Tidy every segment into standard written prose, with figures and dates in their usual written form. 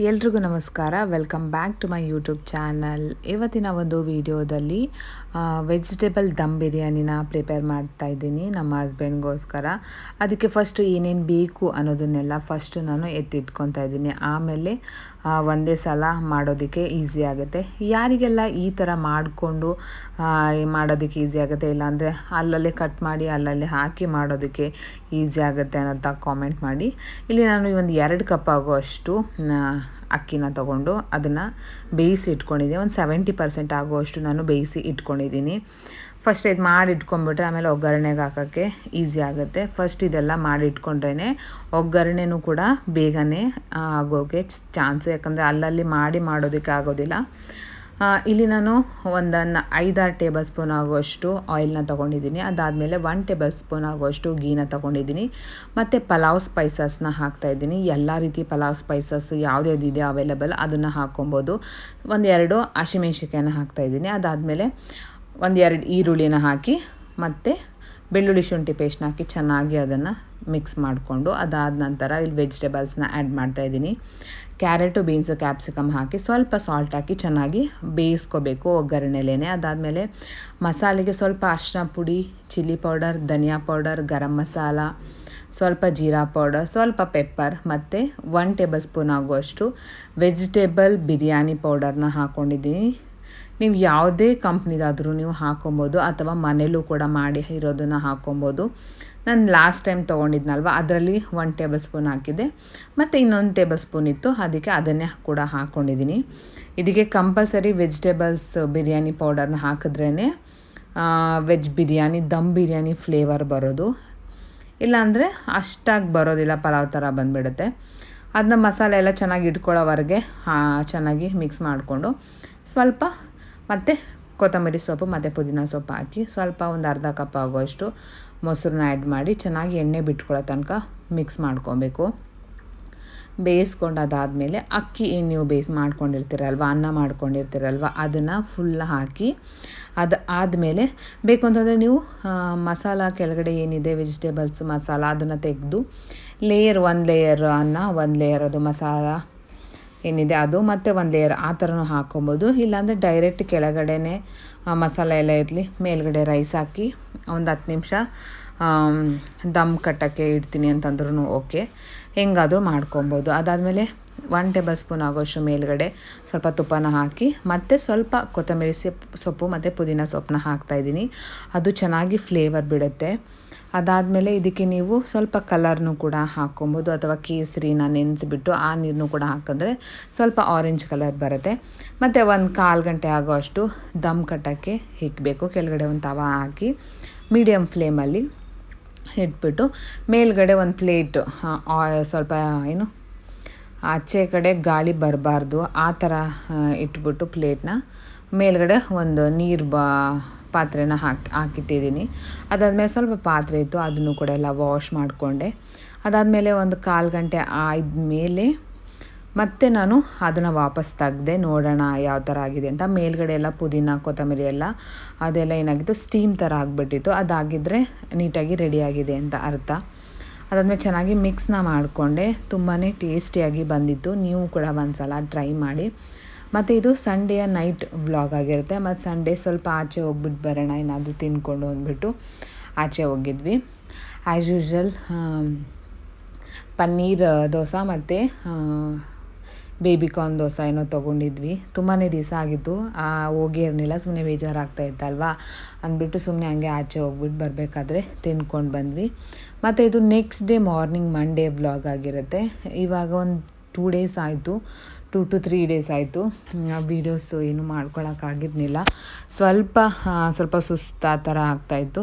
ಎಲ್ರಿಗೂ ನಮಸ್ಕಾರ. Welcome back to my YouTube channel. ಇವತ್ತಿನ ಒಂದು ವಿಡಿಯೋದಲ್ಲಿ ವೆಜಿಟೇಬಲ್ ದಮ್ ಬಿರಿಯಾನಿನ ಪ್ರಿಪೇರ್ ಮಾಡ್ತಾ ಇದ್ದೀನಿ ನಮ್ಮ ಹಸ್ಬೆಂಡ್ಗೋಸ್ಕರ. ಅದಕ್ಕೆ ಫಸ್ಟು ಏನೇನು ಬೇಕು ಅನ್ನೋದನ್ನೆಲ್ಲ ಫಸ್ಟು ನಾನು ಎತ್ತಿಟ್ಕೊತಾ ಇದ್ದೀನಿ. ಆಮೇಲೆ ಒಂದೇ ಸಲ ಮಾಡೋದಕ್ಕೆ ಈಸಿ ಆಗುತ್ತೆ. ಯಾರಿಗೆಲ್ಲ ಈ ಥರ ಮಾಡಿಕೊಂಡು ಮಾಡೋದಕ್ಕೆ ಈಸಿ ಆಗುತ್ತೆ, ಇಲ್ಲಾಂದರೆ ಅಲ್ಲಲ್ಲೇ ಕಟ್ ಮಾಡಿ ಅಲ್ಲಲ್ಲೇ ಹಾಕಿ ಮಾಡೋದಕ್ಕೆ ಈಸಿ ಆಗುತ್ತೆ ಅನ್ನೋಂಥ ಕಾಮೆಂಟ್ ಮಾಡಿ. ಇಲ್ಲಿ ನಾನು ಒಂದು 2 ಕಪ್ ಆಗುವಷ್ಟು ಅಕ್ಕಿನ ತೊಗೊಂಡು ಅದನ್ನು ಬೇಯಿಸಿ ಇಟ್ಕೊಂಡಿದ್ದೀನಿ. ಒಂದು 70% ಆಗುವಷ್ಟು ನಾನು ಬೇಯಿಸಿ ಇಟ್ಕೊಂಡಿದ್ದೀನಿ. ಫಸ್ಟ್ ಇದು ಮಾಡಿ ಇಟ್ಕೊಂಡ್ಬಿಟ್ರೆ ಆಮೇಲೆ ಒಗ್ಗರಣೆಗೆ ಹಾಕೋಕ್ಕೆ ಈಸಿ ಆಗುತ್ತೆ. ಫಸ್ಟ್ ಇದೆಲ್ಲ ಮಾಡಿ ಇಟ್ಕೊಂಡ್ರೇ ಒಗ್ಗರಣೆನೂ ಕೂಡ ಬೇಗನೆ ಆಗೋಕ್ಕೆ ಚಾನ್ಸು, ಯಾಕಂದರೆ ಅಲ್ಲಲ್ಲಿ ಮಾಡೋದಕ್ಕೆ ಆಗೋದಿಲ್ಲ. ಇಲ್ಲಿ ನಾನು 5-6 ಟೇಬಲ್ ಸ್ಪೂನ್ ಆಗುವಷ್ಟು ಆಯಿಲ್ನ ತೊಗೊಂಡಿದ್ದೀನಿ. ಅದಾದಮೇಲೆ 1 ಟೇಬಲ್ ಸ್ಪೂನ್ ಆಗುವಷ್ಟು ಗೀನ ತೊಗೊಂಡಿದ್ದೀನಿ. ಮತ್ತು ಪಲಾವ್ ಸ್ಪೈಸಸ್ನ ಹಾಕ್ತಾಯಿದ್ದೀನಿ. ಎಲ್ಲ ರೀತಿ ಪಲಾವ್ ಸ್ಪೈಸಸ್ ಯಾವುದಿದೆ ಅವೈಲೇಬಲ್ ಅದನ್ನು ಹಾಕ್ಕೊಬೋದು. 1-2 ಹಸಿಮೆಣ್ಸಿನ್ಕಾಯಿನ ಹಾಕ್ತಾಯಿದ್ದೀನಿ. ಅದಾದಮೇಲೆ 1-2 ಈರುಳ್ಳಿನ ಹಾಕಿ ಮತ್ತು ಬೆಳ್ಳುಳ್ಳಿ ಶುಂಠಿ ಪೇಸ್ಟ್ನ ಹಾಕಿ ಚೆನ್ನಾಗಿ ಅದನ್ನು ಮಿಕ್ಸ್ ಮಾಡಿಕೊಂಡು ಅದಾದ ನಂತರ ಇಲ್ಲಿ ವೆಜಿಟೇಬಲ್ಸ್ನ ಆ್ಯಡ್ ಮಾಡ್ತಾಯಿದ್ದೀನಿ. ಕ್ಯಾರೆಟು, ಬೀನ್ಸು, ಕ್ಯಾಪ್ಸಿಕಮ್ ಹಾಕಿ ಸ್ವಲ್ಪ ಸಾಲ್ಟ್ ಹಾಕಿ ಚೆನ್ನಾಗಿ ಬೇಯಿಸ್ಕೋಬೇಕು ಒಗ್ಗರಣೆಲೇ. ಅದಾದಮೇಲೆ ಮಸಾಲೆಗೆ ಸ್ವಲ್ಪ ಅರಿಶಿನ ಪುಡಿ, ಚಿಲ್ಲಿ ಪೌಡರ್, ಧನಿಯಾ ಪೌಡರ್, ಗರಂ ಮಸಾಲ, ಸ್ವಲ್ಪ ಜೀರಾ ಪೌಡರ್, ಸ್ವಲ್ಪ ಪೆಪ್ಪರ್ ಮತ್ತು 1 ಟೇಬಲ್ ಸ್ಪೂನ್ ಆಗುವಷ್ಟು ವೆಜಿಟೇಬಲ್ ಬಿರಿಯಾನಿ ಪೌಡರ್ನ ಹಾಕ್ಕೊಂಡಿದ್ದೀನಿ. ನೀವು ಯಾವುದೇ ಕಂಪ್ನಿದಾದರೂ ನೀವು ಹಾಕ್ಕೊಬೋದು ಅಥವಾ ಮನೇಲೂ ಕೂಡ ಮಾಡಿ ಇರೋದನ್ನು ಹಾಕ್ಕೊಬೋದು. ನಾನು ಲಾಸ್ಟ್ ಟೈಮ್ ತೊಗೊಂಡಿದ್ನಲ್ವ ಅದರಲ್ಲಿ 1 ಟೇಬಲ್ ಸ್ಪೂನ್ ಹಾಕಿದ್ದೆ ಮತ್ತು ಇನ್ನೊಂದು ಟೇಬಲ್ ಸ್ಪೂನ್ ಇತ್ತು, ಅದಕ್ಕೆ ಅದನ್ನೇ ಕೂಡ ಹಾಕ್ಕೊಂಡಿದ್ದೀನಿ. ಇದಕ್ಕೆ ಕಂಪಲ್ಸರಿ ವೆಜಿಟೇಬಲ್ಸ್ ಬಿರಿಯಾನಿ ಪೌಡರ್ನ ಹಾಕಿದ್ರೇ ವೆಜ್ ಬಿರಿಯಾನಿ ದಮ್ ಬಿರಿಯಾನಿ ಫ್ಲೇವರ್ ಬರೋದು, ಇಲ್ಲಾಂದರೆ ಅಷ್ಟಾಗಿ ಬರೋದಿಲ್ಲ, ಪಲಾವ್ ಥರ ಬಂದುಬಿಡುತ್ತೆ. ಅದನ್ನ ಮಸಾಲೆ ಎಲ್ಲ ಚೆನ್ನಾಗಿ ಇಟ್ಕೊಳ್ಳೋವರೆಗೆ ಚೆನ್ನಾಗಿ ಮಿಕ್ಸ್ ಮಾಡಿಕೊಂಡು ಸ್ವಲ್ಪ ಮತ್ತು ಕೊತ್ತಂಬರಿ ಸೊಪ್ಪು ಮತ್ತು ಪುದೀನ ಸೊಪ್ಪು ಹಾಕಿ ಸ್ವಲ್ಪ ಒಂದು ಅರ್ಧ ಕಪ್ ಆಗುವಷ್ಟು ಮೊಸರನ್ನ ಆ್ಯಡ್ ಮಾಡಿ ಚೆನ್ನಾಗಿ ಎಣ್ಣೆ ಬಿಟ್ಕೊಳ್ಳೋ ತನಕ ಮಿಕ್ಸ್ ಮಾಡ್ಕೊಬೇಕು. ಬೇಯಿಸ್ಕೊಂಡು ಅದಾದಮೇಲೆ ಅಕ್ಕಿ ಏನು ನೀವು ಮಾಡ್ಕೊಂಡಿರ್ತೀರಲ್ವ, ಅನ್ನ ಮಾಡ್ಕೊಂಡಿರ್ತೀರಲ್ವ ಅದನ್ನು ಫುಲ್ ಹಾಕಿ ಅದು ಆದಮೇಲೆ ಬೇಕು ಅಂತಂದರೆ ನೀವು ಮಸಾಲ ಕೆಳಗಡೆ ಏನಿದೆ ವೆಜಿಟೇಬಲ್ಸ್ ಮಸಾಲ ಅದನ್ನು ತೆಗೆದು ಒಂದು ಲೇಯರ್ ಅನ್ನ, 1 ಲೇಯರ್ ಅದು ಮಸಾಲ ಏನಿದೆ ಅದು ಮತ್ತು 1 ಲೇಯರ್ ಆ ಥರನೂ ಹಾಕ್ಕೊಬೋದು. ಇಲ್ಲಾಂದರೆ ಡೈರೆಕ್ಟ್ ಕೆಳಗಡೆನೇ ಮಸಾಲೆ ಎಲ್ಲ ಇರಲಿ, ಮೇಲ್ಗಡೆ ರೈಸ್ ಹಾಕಿ ಒಂದು 10 ನಿಮಿಷ ದಮ್ ಕಟ್ಟೋಕ್ಕೆ ಇಡ್ತೀನಿ ಅಂತಂದ್ರೂ ಓಕೆ, ಹೆಂಗಾದರೂ ಮಾಡ್ಕೊಬೋದು. ಅದಾದಮೇಲೆ 1 ಟೇಬಲ್ ಸ್ಪೂನ್ ಆಗೋಷ್ಟು ಮೇಲ್ಗಡೆ ಸ್ವಲ್ಪ ತುಪ್ಪನ ಹಾಕಿ ಮತ್ತು ಸ್ವಲ್ಪ ಕೊತ್ತಂಬರಿ ಸೊಪ್ಪು ಮತ್ತು ಪುದೀನ ಸೊಪ್ಪನ್ನ ಹಾಕ್ತಾಯಿದ್ದೀನಿ. ಅದು ಚೆನ್ನಾಗಿ ಫ್ಲೇವರ್ ಬಿಡುತ್ತೆ. ಅದಾದಮೇಲೆ ಇದಕ್ಕೆ ನೀವು ಸ್ವಲ್ಪ ಕಲರ್ನೂ ಕೂಡ ಹಾಕ್ಕೊಬೋದು ಅಥವಾ ಕೇಸರಿನ ನೆನೆಸಿಬಿಟ್ಟು ಆ ನೀರನ್ನು ಕೂಡ ಹಾಕಿದ್ರೆ ಸ್ವಲ್ಪ ಆರೆಂಜ್ ಕಲರ್ ಬರುತ್ತೆ. ಮತ್ತು 1/4 ಗಂಟೆ ಆಗೋಷ್ಟು ದಮ್ ಕಟ್ಟೋಕ್ಕೆ ಇಡಬೇಕು. ಕೆಳಗಡೆ ಒಂದು ತವ ಹಾಕಿ ಮೀಡಿಯಮ್ ಫ್ಲೇಮಲ್ಲಿ ಇಟ್ಬಿಟ್ಟು ಮೇಲ್ಗಡೆ ಒಂದು ಪ್ಲೇಟ್ ಸ್ವಲ್ಪ ಆಚೆ ಕಡೆ ಗಾಳಿ ಬರಬಾರ್ದು ಆ ಥರ ಇಟ್ಬಿಟ್ಟು ಪ್ಲೇಟ್ನ ಮೇಲ್ಗಡೆ ಒಂದು ನೀರು ಪಾತ್ರೆನ ಹಾಕಿಟ್ಟಿದ್ದೀನಿ. ಅದಾದಮೇಲೆ ಸ್ವಲ್ಪ ಪಾತ್ರೆ ಇತ್ತು, ಅದನ್ನು ಕೂಡ ಎಲ್ಲ ವಾಶ್ ಮಾಡಿಕೊಂಡೆ. ಅದಾದಮೇಲೆ 1/4 ಗಂಟೆ ಆದಮೇಲೆ ಮತ್ತೆ ನಾನು ಅದನ್ನು ವಾಪಸ್ ತೆಗ್ದೆ, ನೋಡೋಣ ಯಾವ ಥರ ಆಗಿದೆ ಅಂತ. ಮೇಲ್ಗಡೆ ಎಲ್ಲ ಪುದೀನ ಕೊತ್ತಂಬರಿ ಎಲ್ಲ ಅದೆಲ್ಲ ಏನಾಗಿತ್ತು ಸ್ಟೀಮ್ ಥರ ಆಗಿಬಿಟ್ಟಿತ್ತು. ಅದಾಗಿದ್ದರೆ ನೀಟಾಗಿ ರೆಡಿಯಾಗಿದೆ ಅಂತ ಅರ್ಥ. ಅದಾದಮೇಲೆ ಚೆನ್ನಾಗಿ ಮಿಕ್ಸ್ನ ಮಾಡಿಕೊಂಡೆ. ತುಂಬಾ ಟೇಸ್ಟಿಯಾಗಿ ಬಂದಿತ್ತು. ನೀವು ಕೂಡ ಒಂದು ಸಲ ಟ್ರೈ ಮಾಡಿ. ಮತ್ತು ಇದು ಸಂಡೆಯ ನೈಟ್ ವ್ಲಾಗ್ ಆಗಿರುತ್ತೆ. ಮತ್ತು ಸಂಡೇ ಸ್ವಲ್ಪ ಆಚೆ ಹೋಗ್ಬಿಟ್ಟು ಬರೋಣ ಏನಾದರೂ ತಿಂದ್ಕೊಂಡು ಅಂದ್ಬಿಟ್ಟು ಆಚೆ ಹೋಗಿದ್ವಿ. ಆ್ಯಸ್ ಯೂಶ್ವಲ್ ಪನ್ನೀರ್ ದೋಸೆ ಮತ್ತು ಬೇಬಿಕಾರ್ನ್ ದೋಸೆ ಏನೋ ತೊಗೊಂಡಿದ್ವಿ. ತುಂಬಾ ದಿವಸ ಆಗಿತ್ತು, ಹೋಗೇ ಇರಲಿಲ್ಲ, ಸುಮ್ಮನೆ ಬೇಜಾರಾಗ್ತಾ ಇತ್ತಲ್ವಾ ಅಂದ್ಬಿಟ್ಟು ಸುಮ್ಮನೆ ಹಂಗೆ ಆಚೆ ಹೋಗ್ಬಿಟ್ಟು ಬರಬೇಕಾದ್ರೆ ತಿಂದ್ಕೊಂಡು ಬಂದ್ವಿ. ಮತ್ತು ಇದು next day morning Monday vlog ಆಗಿರುತ್ತೆ. ಇವಾಗ ಒಂದು 2 ಡೇಸ್ ಆಯಿತು, 2 to 3 ಡೇಸ್ ಆಯಿತು ವೀಡಿಯೋಸು ಏನು ಮಾಡ್ಕೊಳಕ್ಕಾಗಿರಲಿಲ್ಲ. ಸ್ವಲ್ಪ ಸುಸ್ತು ಆ ಥರ ಆಗ್ತಾಯಿತ್ತು.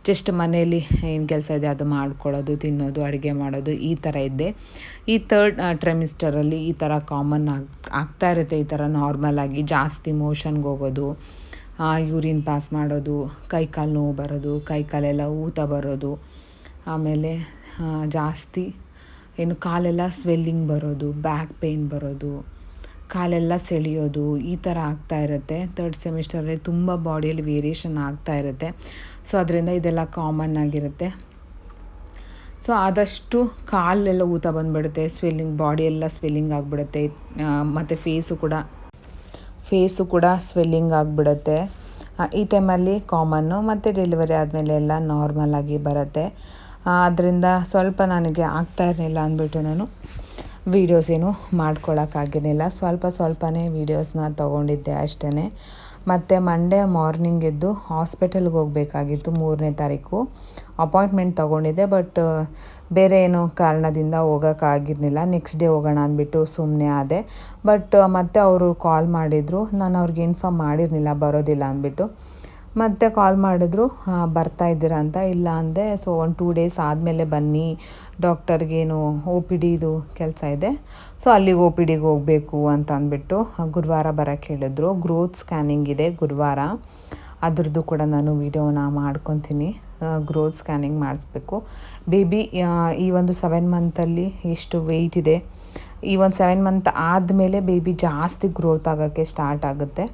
ಜಸ್ಟ್ ಮನೆಯಲ್ಲಿ ಏನು ಕೆಲಸ ಇದೆ ಅದು ಮಾಡ್ಕೊಳ್ಳೋದು, ತಿನ್ನೋದು, ಅಡುಗೆ ಮಾಡೋದು ಈ ಥರ ಇದ್ದೆ. ಈ 3rd ಟ್ರೈಮಿಸ್ಟರಲ್ಲಿ ಈ ಥರ ಕಾಮನ್ ಆಗ್ತಾ ಇರುತ್ತೆ. ಈ ಥರ ನಾರ್ಮಲಾಗಿ ಜಾಸ್ತಿ ಮೋಷನ್ಗೆ ಹೋಗೋದು, ಯೂರಿನ್ ಪಾಸ್ ಮಾಡೋದು, ಕೈಕಾಲು ನೋವು ಬರೋದು, ಕೈಕಾಲೆಲ್ಲ ಊತ ಬರೋದು, ಆಮೇಲೆ ಜಾಸ್ತಿ ಕಾಲೆಲ್ಲ ಸ್ವೆಲ್ಲಿಂಗ್ ಬರೋದು, ಬ್ಯಾಕ್ ಪೇಯ್ನ್ ಬರೋದು, ಕಾಲೆಲ್ಲ ಸೆಳೆಯೋದು ಈ ಥರ ಆಗ್ತಾ ಇರುತ್ತೆ. 3rd ಸೆಮಿಸ್ಟರಲ್ಲಿ ತುಂಬ ಬಾಡಿಯಲ್ಲಿ ವೇರಿಯೇಷನ್ ಆಗ್ತಾ ಇರುತ್ತೆ. ಸೊ ಅದರಿಂದ ಇದೆಲ್ಲ ಕಾಮನ್ ಆಗಿರುತ್ತೆ. ಸೊ ಆದಷ್ಟು ಕಾಲೆಲ್ಲ ಊತ ಬಂದುಬಿಡುತ್ತೆ, ಸ್ವೆಲ್ಲಿಂಗ್, ಬಾಡಿ ಎಲ್ಲ ಸ್ವೆಲ್ಲಿಂಗ್ ಆಗಿಬಿಡುತ್ತೆ, ಮತ್ತು ಫೇಸು ಕೂಡ ಸ್ವೆಲ್ಲಿಂಗ್ ಆಗಿಬಿಡುತ್ತೆ. ಈ ಟೈಮಲ್ಲಿ ಕಾಮನ್ನು, ಮತ್ತು ಡೆಲಿವರಿ ಆದಮೇಲೆ ಎಲ್ಲ ನಾರ್ಮಲಾಗಿ ಬರುತ್ತೆ. ಅದರಿಂದ ಸ್ವಲ್ಪ ನನಗೆ ಆಗ್ತಾ ಇರಲಿಲ್ಲ ಅಂದ್ಬಿಟ್ಟು ನಾನು ವೀಡಿಯೋಸ್ ಏನು ಮಾಡ್ಕೊಳ್ಳೋಕ್ಕಾಗಿರಲಿಲ್ಲ. ಸ್ವಲ್ಪನೇ ವೀಡಿಯೋಸ್ನ ತೊಗೊಂಡಿದ್ದೆ ಅಷ್ಟೇ. ಮತ್ತು ಮಂಡೇ ಮಾರ್ನಿಂಗ್ ಎದ್ದು ಹಾಸ್ಪಿಟಲ್ಗೆ ಹೋಗಬೇಕಾಗಿತ್ತು, 3ನೇ ತಾರೀಕು ಅಪಾಯಿಂಟ್ಮೆಂಟ್ ತೊಗೊಂಡಿದ್ದೆ. ಬಟ್ ಬೇರೆ ಏನೋ ಕಾರಣದಿಂದ ಹೋಗೋಕ್ಕಾಗಿರಲಿಲ್ಲ. ನೆಕ್ಸ್ಟ್ ಡೇ ಹೋಗೋಣ ಅಂದ್ಬಿಟ್ಟು ಸುಮ್ಮನೆ ಆದೆ. ಬಟ್ ಮತ್ತೆ ಅವರು ಕಾಲ್ ಮಾಡಿದರು, ನಾನು ಅವ್ರಿಗೆ ಇನ್ಫಾರ್ಮ್ ಮಾಡಿರಲಿಲ್ಲ ಬರೋದಿಲ್ಲ ಅಂದ್ಬಿಟ್ಟು. ಮತ್ತೆ ಕಾಲ್ ಮಾಡಿದ್ರು, ಬರ್ತಾ ಇದ್ದೀರಾ ಅಂತ. ಇಲ್ಲ ಅಂದೆ. ಸೊ 1-2 ಡೇಸ್ ಆದಮೇಲೆ ಬನ್ನಿ, ಡಾಕ್ಟರ್ಗೇನು OPDದು ಕೆಲಸ ಇದೆ, ಸೊ ಅಲ್ಲಿಗೆ OPDಗೆ ಹೋಗಬೇಕು ಅಂತ ಅಂದ್ಬಿಟ್ಟು ಗುರುವಾರ ಬರೋಕ್ಕೆ ಹೇಳಿದ್ರು. ಗ್ರೋತ್ ಸ್ಕ್ಯಾನಿಂಗ್ ಇದೆ ಗುರುವಾರ, ಅದ್ರದ್ದು ಕೂಡ ನಾನು ವಿಡಿಯೋನ ಮಾಡ್ಕೊತೀನಿ. ಗ್ರೋತ್ ಸ್ಕ್ಯಾನಿಂಗ್ ಮಾಡಿಸ್ಬೇಕು. ಬೇಬಿ ಈ ಒಂದು 7 ಮಂತಲ್ಲಿ ಎಷ್ಟು ವೆಯ್ಟ್ ಇದೆ, ಈ ಒಂದು 7 ಮಂತ್ ಆದಮೇಲೆ ಬೇಬಿ ಜಾಸ್ತಿ ಗ್ರೋತ್ ಆಗೋಕ್ಕೆ ಸ್ಟಾರ್ಟ್ ಆಗುತ್ತೆ.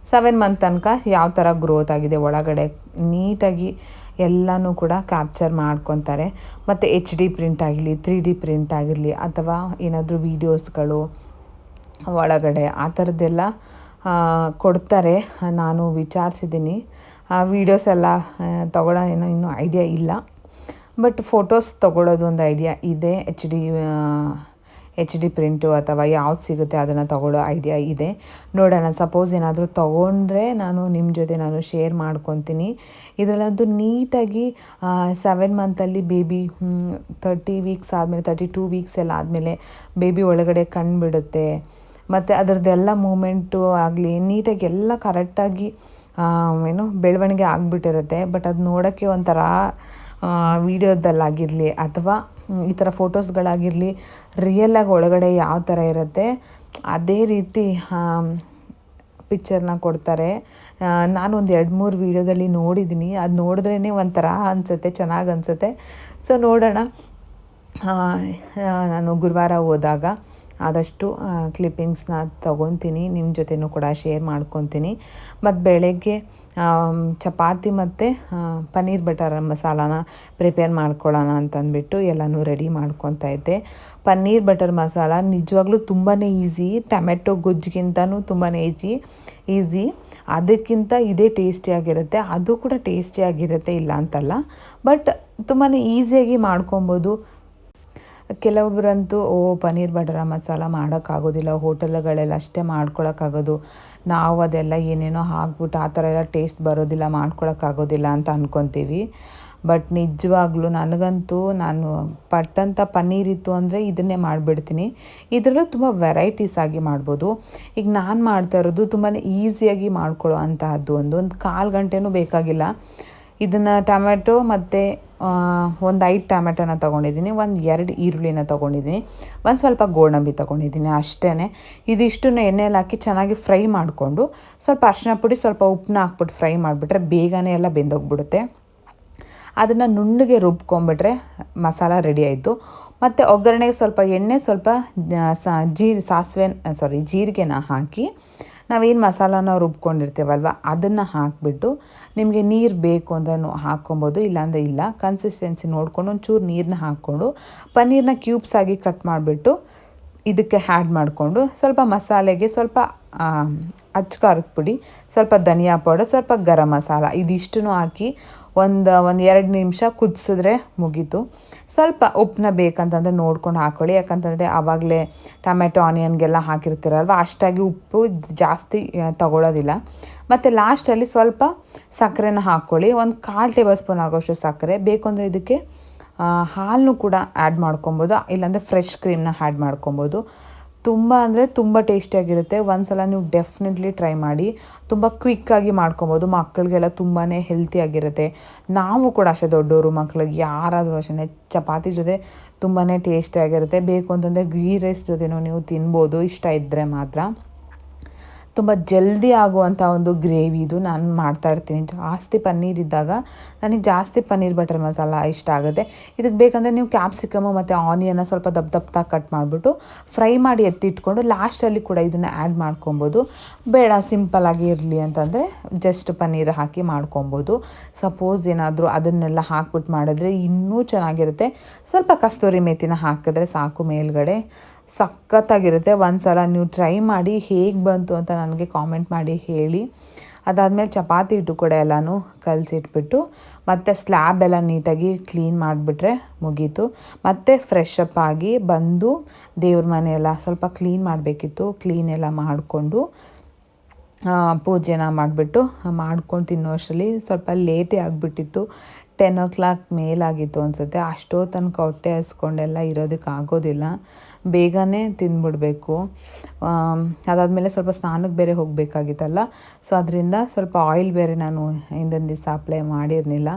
7 ಮಂತ್ ತನಕ ಯಾವ ಥರ ಗ್ರೋತ್ ಆಗಿದೆ ಒಳಗಡೆ ನೀಟಾಗಿ ಎಲ್ಲನೂ ಕೂಡ ಕ್ಯಾಪ್ಚರ್ ಮಾಡ್ಕೊತಾರೆ. ಮತ್ತು HD ಪ್ರಿಂಟ್ ಆಗಿರಲಿ, 3D ಪ್ರಿಂಟ್ ಆಗಿರಲಿ, ಅಥವಾ ಏನಾದರೂ ವೀಡಿಯೋಸ್ಗಳು ಒಳಗಡೆ ಆ ಥರದ್ದೆಲ್ಲ ಕೊಡ್ತಾರೆ. ನಾನು ವಿಚಾರಿಸಿದ್ದೀನಿ. ವೀಡಿಯೋಸ್ ಎಲ್ಲ ತೊಗೊಳ್ಳೋ ಏನೋ ಇನ್ನೂ ಐಡಿಯಾ ಇಲ್ಲ, ಬಟ್ ಫೋಟೋಸ್ ತೊಗೊಳ್ಳೋದು ಒಂದು ಐಡಿಯಾ ಇದೆ. HD ಪ್ರಿಂಟು ಅಥವಾ ಯಾವ್ದು ಸಿಗುತ್ತೆ ಅದನ್ನು ತೊಗೊಳ್ಳೋ ಐಡಿಯಾ ಇದೆ. ನೋಡೋಣ, ಸಪೋಸ್ ಏನಾದರೂ ತೊಗೊಂಡ್ರೆ ನಾನು ನಿಮ್ಮ ಜೊತೆ ನಾನು ಶೇರ್ ಮಾಡ್ಕೊತೀನಿ. ಇದರಲ್ಲಂತೂ ನೀಟಾಗಿ 7 ಮಂತಲ್ಲಿ ಬೇಬಿ 30 ವೀಕ್ಸ್ ಆದಮೇಲೆ, 32 ವೀಕ್ಸ್ ಎಲ್ಲ ಆದಮೇಲೆ ಬೇಬಿ ಒಳಗಡೆ ಕಂಡುಬಿಡುತ್ತೆ. ಮತ್ತು ಅದರದ್ದೆಲ್ಲ ಮೂಮೆಂಟು ಆಗಲಿ ನೀಟಾಗಿ ಎಲ್ಲ ಕರೆಕ್ಟಾಗಿ ಬೆಳವಣಿಗೆ ಆಗಿಬಿಟ್ಟಿರುತ್ತೆ. ಬಟ್ ಅದು ನೋಡೋಕ್ಕೆ ಒಂಥರ ವೀಡಿಯೋದಲ್ಲಾಗಿರಲಿ ಅಥವಾ ಈ ಥರ ಫೋಟೋಸ್ಗಳಾಗಿರಲಿ, ರಿಯಲಾಗಿ ಒಳಗಡೆ ಯಾವ ಥರ ಇರುತ್ತೆ ಅದೇ ರೀತಿ ಪಿಕ್ಚರ್ನ ಕೊಡ್ತಾರೆ. ನಾನೊಂದು 2-3 ವೀಡಿಯೋದಲ್ಲಿ ನೋಡಿದ್ದೀನಿ. ಅದು ನೋಡಿದ್ರೇ ಒಂಥರ ಅನಿಸುತ್ತೆ, ಚೆನ್ನಾಗಿ ಅನಿಸುತ್ತೆ. ಸೊ ನೋಡೋಣ, ನಾನು ಗುರುವಾರ ಹೋದಾಗ ಆದಷ್ಟು ಕ್ಲಿಪ್ಪಿಂಗ್ಸ್ನ ತೊಗೊತೀನಿ, ನಿಮ್ಮ ಜೊತೆನೂ ಕೂಡ ಶೇರ್ ಮಾಡ್ಕೊತೀನಿ. ಮತ್ತು ಬೆಳಗ್ಗೆ ಚಪಾತಿ ಮತ್ತು ಪನ್ನೀರ್ ಬಟರ್ ಮಸಾಲಾನ ಪ್ರಿಪೇರ್ ಮಾಡ್ಕೊಳ್ಳೋಣ ಅಂತಂದ್ಬಿಟ್ಟು ಎಲ್ಲನೂ ರೆಡಿ ಮಾಡ್ಕೊತಾ ಇದ್ದೆ. ಪನ್ನೀರ್ ಬಟರ್ ಮಸಾಲ ನಿಜವಾಗ್ಲೂ ತುಂಬಾ ಈಸಿ, ಟೊಮೆಟೊ ಗೊಜ್ಜಿಗಿಂತನೂ ತುಂಬಾ ಈಸಿ. ಅದಕ್ಕಿಂತ ಇದೇ ಟೇಸ್ಟಿಯಾಗಿರುತ್ತೆ, ಅದು ಕೂಡ ಟೇಸ್ಟಿಯಾಗಿರುತ್ತೆ, ಇಲ್ಲ ಅಂತಲ್ಲ. ಬಟ್ ತುಂಬಾ ಈಸಿಯಾಗಿ ಮಾಡ್ಕೊಬೋದು. ಕೆಲವೊಬ್ಬರಂತೂ ಪನ್ನೀರ್ ಬಟರ್ ಮಸಾಲ ಮಾಡೋಕ್ಕಾಗೋದಿಲ್ಲ, ಹೋಟೆಲ್ಗಳೆಲ್ಲ ಅಷ್ಟೇ ಮಾಡ್ಕೊಳಕ್ಕಾಗೋದು, ನಾವು ಅದೆಲ್ಲ ಏನೇನೋ ಹಾಕ್ಬಿಟ್ಟು ಆ ಥರ ಎಲ್ಲ ಟೇಸ್ಟ್ ಬರೋದಿಲ್ಲ, ಮಾಡ್ಕೊಳಕ್ಕಾಗೋದಿಲ್ಲ ಅಂತ ಅಂದ್ಕೊತೀವಿ. ಬಟ್ ನಿಜವಾಗ್ಲೂ ನನಗಂತೂ ನಾನು ಪಟ್ಟಂಥ ಪನ್ನೀರ್ ಇತ್ತು ಅಂದರೆ ಇದನ್ನೇ ಮಾಡಿಬಿಡ್ತೀನಿ. ಇದರಲ್ಲೂ ತುಂಬ ವೆರೈಟೀಸ್ ಆಗಿ ಮಾಡ್ಬೋದು. ಈಗ ನಾನು ಮಾಡ್ತಾ ಇರೋದು ತುಂಬಾ ಈಸಿಯಾಗಿ ಮಾಡ್ಕೊಳ್ಳೋ ಅಂತಹದ್ದು. ಒಂದು 1/4 ಗಂಟೆನೂ ಬೇಕಾಗಿಲ್ಲ. ಇದನ್ನು ಟೊಮೆಟೊ ಮತ್ತು ಒಂದು 5 ಟೊಮೆಟೊನ ತೊಗೊಂಡಿದ್ದೀನಿ, 1-2 ಈರುಳ್ಳಿನ ತೊಗೊಂಡಿದ್ದೀನಿ, ಒಂದು ಸ್ವಲ್ಪ ಗೋಡಂಬಿ ತೊಗೊಂಡಿದ್ದೀನಿ, ಅಷ್ಟೇ. ಇದಿಷ್ಟನ್ನು ಎಣ್ಣೆಯಲ್ಲಿ ಹಾಕಿ ಚೆನ್ನಾಗಿ ಫ್ರೈ ಮಾಡಿಕೊಂಡು ಸ್ವಲ್ಪ ಅರಿಶಿನ ಪುಡಿ, ಸ್ವಲ್ಪ ಉಪ್ಪನ್ನ ಹಾಕ್ಬಿಟ್ಟು ಫ್ರೈ ಮಾಡಿಬಿಟ್ರೆ ಬೇಗನೆ ಎಲ್ಲ ಬೆಂದೋಗ್ಬಿಡುತ್ತೆ. ಅದನ್ನು ನುಣ್ಣಗೆ ರುಬ್ಕೊಂಬಿಟ್ರೆ ಮಸಾಲ ರೆಡಿ ಆಯಿತು. ಮತ್ತು ಒಗ್ಗರಣೆಗೆ ಸ್ವಲ್ಪ ಎಣ್ಣೆ, ಸ್ವಲ್ಪ ಜೀರಿಗೆನ ಹಾಕಿ ನಾವೇನು ಮಸಾಲಾನ ರುಬ್ಕೊಂಡಿರ್ತೀವಲ್ವ ಅದನ್ನು ಹಾಕಿಬಿಟ್ಟು, ನಿಮಗೆ ನೀರು ಬೇಕು ಅಂದ್ರೂ ಹಾಕ್ಕೊಬೋದು, ಇಲ್ಲಾಂದರೆ ಇಲ್ಲ. ಕನ್ಸಿಸ್ಟೆನ್ಸಿ ನೋಡಿಕೊಂಡು ಒಂಚೂರು ನೀರನ್ನ ಹಾಕ್ಕೊಂಡು ಪನ್ನೀರನ್ನ ಕ್ಯೂಬ್ಸ್ ಆಗಿ ಕಟ್ ಮಾಡಿಬಿಟ್ಟು ಇದಕ್ಕೆ ಆ್ಯಡ್ ಮಾಡಿಕೊಂಡು, ಸ್ವಲ್ಪ ಮಸಾಲೆಗೆ ಸ್ವಲ್ಪ ಅಚ್ಚ ಖಾರದ ಪುಡಿ, ಸ್ವಲ್ಪ ಧನಿಯಾ ಪೌಡರ್, ಸ್ವಲ್ಪ ಗರಂ ಮಸಾಲ, ಇದಿಷ್ಟನ್ನು ಹಾಕಿ ಒಂದು 2 ನಿಮಿಷ ಕುದಿಸಿದ್ರೆ ಮುಗೀತು. ಸ್ವಲ್ಪ ಉಪ್ಪನ್ನ ಬೇಕಂತಂದರೆ ನೋಡ್ಕೊಂಡು ಹಾಕ್ಕೊಳ್ಳಿ, ಯಾಕಂತಂದರೆ ಆವಾಗಲೇ ಟೊಮೆಟೊ ಆನಿಯನ್ಗೆಲ್ಲ ಹಾಕಿರ್ತೀರಲ್ವ, ಅಷ್ಟಾಗಿ ಉಪ್ಪು ಜಾಸ್ತಿ ತಗೊಳ್ಳೋದಿಲ್ಲ. ಮತ್ತು ಲಾಸ್ಟಲ್ಲಿ ಸ್ವಲ್ಪ ಸಕ್ಕರೆನ ಹಾಕ್ಕೊಳ್ಳಿ, ಒಂದು 1/4 ಟೇಬಲ್ ಸ್ಪೂನ್ ಆಗೋಷ್ಟು ಸಕ್ಕರೆ. ಬೇಕು ಅಂದರೆ ಇದಕ್ಕೆ ಹಾಲನ್ನು ಕೂಡ ಆ್ಯಡ್ ಮಾಡ್ಕೊಬೋದು, ಇಲ್ಲಾಂದರೆ ಫ್ರೆಶ್ ಕ್ರೀಮ್ನ ಆ್ಯಡ್ ಮಾಡ್ಕೊಬೋದು. ತುಂಬ ಅಂದರೆ ತುಂಬ ಟೇಸ್ಟಿಯಾಗಿರುತ್ತೆ. ಒಂದು ಸಲ ನೀವು ಡೆಫಿನೆಟ್ಲಿ ಟ್ರೈ ಮಾಡಿ. ತುಂಬ ಕ್ವಿಕ್ಕಾಗಿ ಮಾಡ್ಕೊಬೋದು, ಮಕ್ಕಳಿಗೆಲ್ಲ ತುಂಬಾ ಹೆಲ್ತಿಯಾಗಿರುತ್ತೆ. ನಾವು ಕೂಡ ಅಷ್ಟೇ, ದೊಡ್ಡವರು ಮಕ್ಕಳಿಗೆ ಯಾರಾದರೂ ಅಷ್ಟೇ ಚಪಾತಿ ಜೊತೆ ತುಂಬಾ ಟೇಸ್ಟಿಯಾಗಿರುತ್ತೆ. ಬೇಕು ಅಂತಂದರೆ ಗೀ ರೈಸ್ ಜೊತೆನೂ ನೀವು ತಿನ್ಬೋದು, ಇಷ್ಟ ಇದ್ದರೆ ಮಾತ್ರ. ತುಂಬ ಜಲ್ದಿ ಆಗುವಂಥ ಒಂದು ಗ್ರೇವಿ ಇದು. ನಾನು ಮಾಡ್ತಾಯಿರ್ತೀನಿ. ಜಾಸ್ತಿ ಪನ್ನೀರ್ ಇದ್ದಾಗ ನನಗೆ ಜಾಸ್ತಿ ಪನ್ನೀರ್ ಬಟರ್ ಮಸಾಲ ಇಷ್ಟ ಆಗುತ್ತೆ. ಇದಕ್ಕೆ ಬೇಕಂದರೆ ನೀವು ಕ್ಯಾಪ್ಸಿಕಮು ಮತ್ತು ಆನಿಯನ್ನ ಸ್ವಲ್ಪ ದಪ್ಪದಾಗಿ ಕಟ್ ಮಾಡಿಬಿಟ್ಟು ಫ್ರೈ ಮಾಡಿ ಎತ್ತಿಟ್ಕೊಂಡು ಲಾಸ್ಟಲ್ಲಿ ಕೂಡ ಇದನ್ನು ಆ್ಯಡ್ ಮಾಡ್ಕೊಬೋದು. ಬೇಡ ಸಿಂಪಲ್ಲಾಗಿ ಇರಲಿ ಅಂತಂದರೆ ಜಸ್ಟ್ ಪನ್ನೀರ್ ಹಾಕಿ ಮಾಡ್ಕೊಬೋದು. ಸಪೋಸ್ ಏನಾದರೂ ಅದನ್ನೆಲ್ಲ ಹಾಕ್ಬಿಟ್ಟು ಮಾಡಿದ್ರೆ ಇನ್ನೂ ಚೆನ್ನಾಗಿರುತ್ತೆ. ಸ್ವಲ್ಪ ಕಸ್ತೂರಿ ಮೇಥಿನ ಹಾಕಿದ್ರೆ ಸಾಕು ಮೇಲ್ಗಡೆ, ಸಖತ್ತಾಗಿರುತ್ತೆ. ಒಂದು ಸಲ ನೀವು ಟ್ರೈ ಮಾಡಿ ಹೇಗೆ ಬಂತು ಅಂತ ನನಗೆ ಕಾಮೆಂಟ್ ಮಾಡಿ ಹೇಳಿ. ಅದಾದಮೇಲೆ ಚಪಾತಿ ಹಿಟ್ಟು ಕೂಡ ಎಲ್ಲನೂ ಕಲಸಿಟ್ಬಿಟ್ಟು ಮತ್ತು ಸ್ಲ್ಯಾಬ್ ಎಲ್ಲ ನೀಟಾಗಿ ಕ್ಲೀನ್ ಮಾಡಿಬಿಟ್ರೆ ಮುಗೀತು. ಮತ್ತು ಫ್ರೆಶ್ ಅಪ್ ಆಗಿ ಬಂದು ದೇವ್ರ ಮನೆಯೆಲ್ಲ ಸ್ವಲ್ಪ ಕ್ಲೀನ್ ಮಾಡಬೇಕಿತ್ತು. ಕ್ಲೀನ್ ಎಲ್ಲ ಮಾಡಿಕೊಂಡು ಪೂಜೆನ ಮಾಡಿಬಿಟ್ಟು ಮಾಡ್ಕೊಂಡು ತಿನ್ನೋ ಅಷ್ಟರಲ್ಲಿ ಸ್ವಲ್ಪ ಲೇಟೇ ಆಗಿಬಿಟ್ಟಿತ್ತು. 10 o'clock ಮೇಲಾಗಿತ್ತು ಅನಿಸುತ್ತೆ. ಅಷ್ಟೋ ತನಕ ಹೊಟ್ಟೆ ಹಸ್ಕೊಂಡೆಲ್ಲ ಇರೋದಕ್ಕೆ ಆಗೋದಿಲ್ಲ. ಬೇಗನೆ ತಿಂದ್ಬಿಡ್ಬೇಕು. ಅದಾದಮೇಲೆ ಸ್ವಲ್ಪ ಸ್ನಾನಕ್ಕೆ ಬೇರೆ ಹೋಗಬೇಕಾಗಿತ್ತಲ್ಲ, ಸೊ ಅದರಿಂದ ಸ್ವಲ್ಪ ಆಯಿಲ್ ಬೇರೆ ನಾನು ಹಿಂದಿನ ದಿವಸ ಅಪ್ಲೈ ಮಾಡಿರಲಿಲ್ಲ.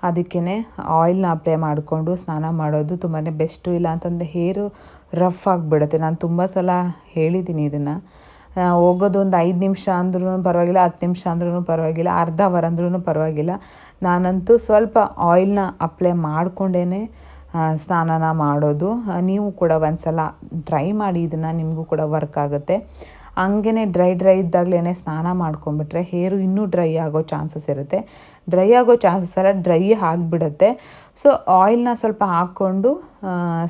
ಅದಕ್ಕೇ ಆಯಿಲ್ನ ಅಪ್ಲೈ ಮಾಡಿಕೊಂಡು ಸ್ನಾನ ಮಾಡೋದು ತುಂಬಾ ಬೆಸ್ಟು. ಇಲ್ಲ ಅಂತಂದರೆ ಹೇರು ರಫ್ ಆಗಿಬಿಡುತ್ತೆ. ನಾನು ತುಂಬ ಸಲ ಹೇಳಿದ್ದೀನಿ ಇದನ್ನು. ಹೋಗೋದು ಒಂದು 5 ನಿಮಿಷ ಅಂದ್ರೂ ಪರವಾಗಿಲ್ಲ, 10 ನಿಮಿಷ ಅಂದ್ರೂ ಪರವಾಗಿಲ್ಲ, ಅರ್ಧ ಅವರ್ ಅಂದ್ರೂ ಪರವಾಗಿಲ್ಲ. ನಾನಂತೂ ಸ್ವಲ್ಪ ಆಯಿಲ್ನ ಅಪ್ಲೈ ಮಾಡಿಕೊಂಡೇ ಸ್ನಾನನ ಮಾಡೋದು. ನೀವು ಕೂಡ ಒಂದು ಸಲ ಟ್ರೈ ಮಾಡಿ, ಇದನ್ನು ನಿಮಗೂ ಕೂಡ ವರ್ಕ್ ಆಗುತ್ತೆ. ಹಂಗೇ ಡ್ರೈ ಇದ್ದಾಗಲೇ ಸ್ನಾನ ಮಾಡ್ಕೊಂಬಿಟ್ರೆ ಹೇರು ಇನ್ನೂ ಡ್ರೈ ಆಗೋ ಚಾನ್ಸಸ್ ಇರುತ್ತೆ. ಡ್ರೈ ಆಗೋ ಚಾನ್ಸಸ್ ಎಲ್ಲ ಡ್ರೈ ಆಗಿಬಿಡುತ್ತೆ. ಸೊ ಆಯಿಲ್ನ ಸ್ವಲ್ಪ ಹಾಕ್ಕೊಂಡು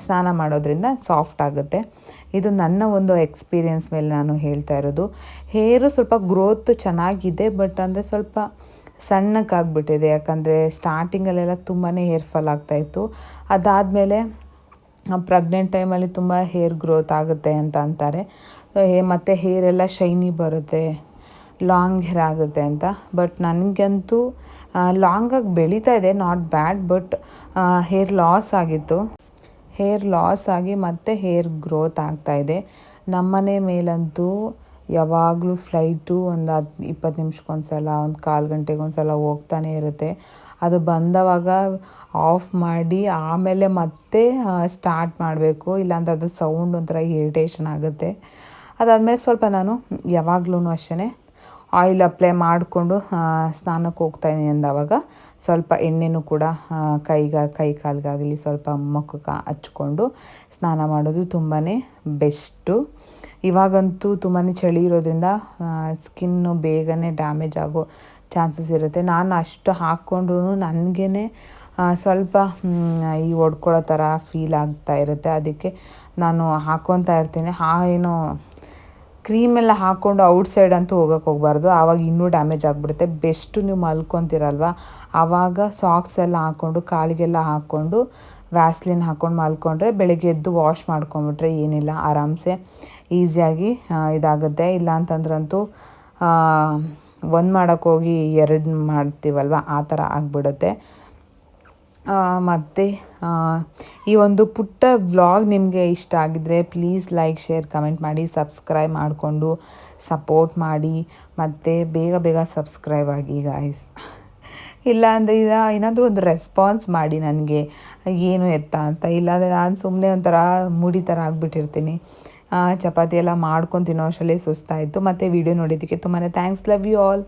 ಸ್ನಾನ ಮಾಡೋದ್ರಿಂದ ಸಾಫ್ಟ್ ಆಗುತ್ತೆ. ಇದು ನನ್ನ ಒಂದು ಎಕ್ಸ್ಪೀರಿಯೆನ್ಸ್ ಮೇಲೆ ನಾನು ಹೇಳ್ತಾ ಇರೋದು. ಹೇರು ಸ್ವಲ್ಪ ಗ್ರೋತ್ ಚೆನ್ನಾಗಿದೆ, ಬಟ್ ಅಂದರೆ ಸ್ವಲ್ಪ ಸಣ್ಣಕ್ಕಾಗ್ಬಿಟ್ಟಿದೆ. ಯಾಕಂದರೆ ಸ್ಟಾರ್ಟಿಂಗಲ್ಲೆಲ್ಲ ತುಂಬಾ ಹೇರ್ ಫಾಲ್ ಆಗ್ತಾಯಿತ್ತು. ಅದಾದಮೇಲೆ ಪ್ರೆಗ್ನೆಂಟ್ ಟೈಮಲ್ಲಿ ತುಂಬ ಹೇರ್ ಗ್ರೋತ್ ಆಗುತ್ತೆ ಅಂತ ಅಂತಾರೆ. ಮತ್ತು ಹೇರೆಲ್ಲ ಶೈನಿ ಬರುತ್ತೆ, ಲಾಂಗ್ ಹೇರ್ ಆಗುತ್ತೆ ಅಂತ. ಬಟ್ ನನಗಂತೂ ಲಾಂಗಾಗಿ ಬೆಳೀತಾ ಇದೆ, not bad. But hair loss ಆಗಿತ್ತು. ಹೇರ್ ಲಾಸ್ ಆಗಿ ಮತ್ತೆ ಹೇರ್ ಗ್ರೋತ್ ಆಗ್ತಾಯಿದೆ. ನಮ್ಮನೆ ಮೇಲಂತೂ ಯಾವಾಗಲೂ ಫ್ಲೈಟು ಒಂದು 20 ನಿಮಿಷಕ್ಕೊಂದು ಸಲ, ಒಂದು 1/4 ಗಂಟೆಗೊಂದು ಸಲ ಹೋಗ್ತಾನೆ ಇರುತ್ತೆ. ಅದು ಬಂದವಾಗ ಆಫ್ ಮಾಡಿ ಆಮೇಲೆ ಮತ್ತೆ ಸ್ಟಾರ್ಟ್ ಮಾಡಬೇಕು. ಇಲ್ಲಾಂದ್ರೆ ಅದು ಸೌಂಡ್ ಒಂಥರ ಇರಿಟೇಷನ್ ಆಗುತ್ತೆ. ಅದಾದಮೇಲೆ ಸ್ವಲ್ಪ ನಾನು ಯಾವಾಗಲೂ ಅಷ್ಟೇ ಆಯಿಲ್ ಅಪ್ಲೈ ಮಾಡಿಕೊಂಡು ಸ್ನಾನಕ್ಕೆ ಹೋಗ್ತಾಯಿದ್ದೀನಿ ಅಂದವಾಗ ಸ್ವಲ್ಪ ಎಣ್ಣೆನೂ ಕೂಡ ಕೈ ಕಾಲಿಗಾಗಲಿ ಸ್ವಲ್ಪ ಮುಖಕ್ಕೆ ಹಚ್ಕೊಂಡು ಸ್ನಾನ ಮಾಡೋದು ತುಂಬಾ ಬೆಸ್ಟು. ಇವಾಗಂತೂ ತುಂಬಾ ಚಳಿ ಇರೋದ್ರಿಂದ ಸ್ಕಿನ್ನು ಬೇಗನೆ ಡ್ಯಾಮೇಜ್ ಆಗೋ ಚಾನ್ಸಸ್ ಇರುತ್ತೆ. ನಾನು ಅಷ್ಟು ಹಾಕ್ಕೊಂಡ್ರೂ ನನಗೇ ಸ್ವಲ್ಪ ಈ ಒಡ್ಕೊಳ್ಳೋ ಥರ ಫೀಲ್ ಆಗ್ತಾ ಇರುತ್ತೆ. ಅದಕ್ಕೆ ನಾನು ಹಾಕ್ಕೊತಾ ಇರ್ತೀನಿ. ಏನೋ ಕ್ರೀಮೆಲ್ಲ ಹಾಕ್ಕೊಂಡು ಔಟ್ಸೈಡ್ ಅಂತೂ ಹೋಗಬಾರ್ದು, ಆವಾಗ ಇನ್ನೂ ಡ್ಯಾಮೇಜ್ ಆಗಿಬಿಡುತ್ತೆ. ಬೆಸ್ಟು ನೀವು ಮಲ್ಕೊತೀರಲ್ವ, ಆವಾಗ ಸಾಕ್ಸ್ ಎಲ್ಲ ಹಾಕ್ಕೊಂಡು ಕಾಲಿಗೆಲ್ಲ ಹಾಕ್ಕೊಂಡು ವ್ಯಾಸ್ಲಿನ್ ಹಾಕ್ಕೊಂಡು ಮಲ್ಕೊಂಡ್ರೆ ಬೆಳಗ್ಗೆ ಎದ್ದು ವಾಶ್ ಮಾಡ್ಕೊಂಬಿಟ್ರೆ ಏನಿಲ್ಲ, ಆರಾಮ್ಸೆ ಈಸಿಯಾಗಿ ಇದಾಗುತ್ತೆ. ಇಲ್ಲ ಅಂತಂದ್ರಂತೂ ಒಂದು ಮಾಡೋಕ್ಕೋಗಿ 2 ಮಾಡ್ತೀವಲ್ವ, ಆ ಥರ ಆಗಿಬಿಡುತ್ತೆ. ಮತ್ತು ಈ ಒಂದು ಪುಟ್ಟ ವ್ಲಾಗ್ ನಿಮಗೆ ಇಷ್ಟ ಆಗಿದ್ದರೆ ಪ್ಲೀಸ್ ಲೈಕ್, ಶೇರ್, ಕಮೆಂಟ್ ಮಾಡಿ, ಸಬ್ಸ್ಕ್ರೈಬ್ ಮಾಡಿಕೊಂಡು ಸಪೋರ್ಟ್ ಮಾಡಿ. ಮತ್ತು ಬೇಗ ಸಬ್ಸ್ಕ್ರೈಬ್ ಆಗಿ ಗಾಯ್ಸ್. ಇಲ್ಲಾಂದರೆ ಏನಾದರೂ ಒಂದು ರೆಸ್ಪಾನ್ಸ್ ಮಾಡಿ ನನಗೆ ಏನು ಎತ್ತ ಅಂತ. ಇಲ್ಲಾಂದರೆ ನಾನು ಸುಮ್ಮನೆ ಒಂಥರ ಮುಡಿ ಥರ ಆಗಿಬಿಟ್ಟಿರ್ತೀನಿ. ಚಪಾತಿ ಎಲ್ಲ ಮಾಡ್ಕೊಂಡು ತಿನ್ನೋ ಅಷ್ಟರಲ್ಲಿ ಸುಸ್ತಾಯಿತು. ಮತ್ತು ವಿಡಿಯೋ ನೋಡಿದ್ದಕ್ಕೆ ತುಂಬಾ ಥ್ಯಾಂಕ್ಸ್. Love you all.